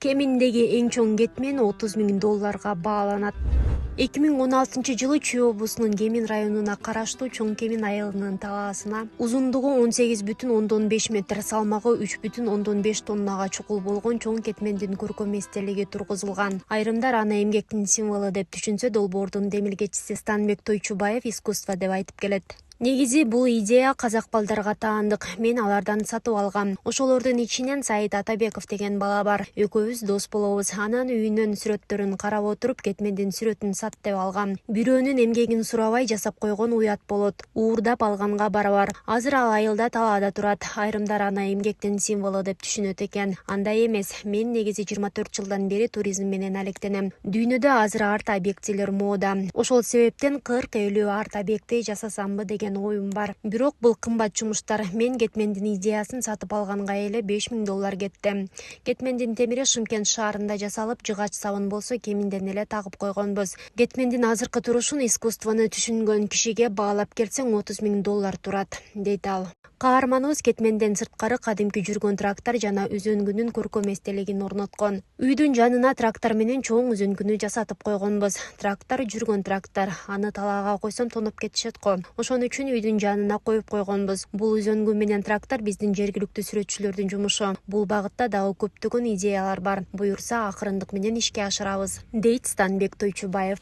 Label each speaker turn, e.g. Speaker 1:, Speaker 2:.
Speaker 1: Кеминдеги эң чоң кетмен $30.000 бааланат. 2016 Чүй облусунун Кемин районуна караштуу Чоң Кемин айылынын талаасына узундугу 18,5 метр, салмагы 3,5 тоннага чукул болгон чоң кетмендин көркөм эстелиги тургузулган. Айрымдар аны эмгектин символу деп түшүнсө, долбоордун демилгечиси Станбек Тойчубаев искусство деп айтып келет. Негизи бул идея казак балдарга таандык. Мен алардан сатып алгам. Ошолордун ичинен Саид Атабеков деген бала бар. Экөөбүз дос болобуз. Анын үйүнөн сүрөттөрүн карап отуруп, кетмендин сүрөтүн сат деп алгам. Бирөөнүн эмгегин сурабай жасап койгон уят болот. Уурдап алганга барабар. Азыр ал айылда талаада турат. Айрымдар аны эмгектин символу деп түшүнөт экен. Андай эмес. Мен негизи 24 жылдан бери туризм менен алектенем. Дүйнөдө азыр арт объектилер мода. Ошол себептен 40-50 арт объекти жасасамбы деген оюм бар. Бирок бул кымбат жумуштар. Мен кетмендин идеясын сатып алганга эле $5.000 кетти. Кетмендин темири Шымкент шаарында жасалып, жыгач сабын болсо кеминден эле тагып койгонбуз. Кетмендин азыркы турушун искусствону түшүнгөн кишиге баалап келсең $30.000 турат, дейт ал. Каарманыбыз кетменден сырткары кадимки жүргөн трактор жана үзөнгүнүн көркөм эстелигин орноткон. Үйдүн жанына трактор менен чоң үзөнгүнү жасатып койгонбуз. Трактор жүргөн трактор. Аны талаага койсом тонуп кетишет го. Ошон үчүн үйдүн жанына коюп койгонбуз. Бул үзөнгү менен трактор биздин жергиликтүү сүрөтчүлөрдүн жумушу. Бул багытта дагы көптөгөн идеялар бар. Буюрса акырындык менен ишке ашырабыз, дейт Станбек Тойчубаев.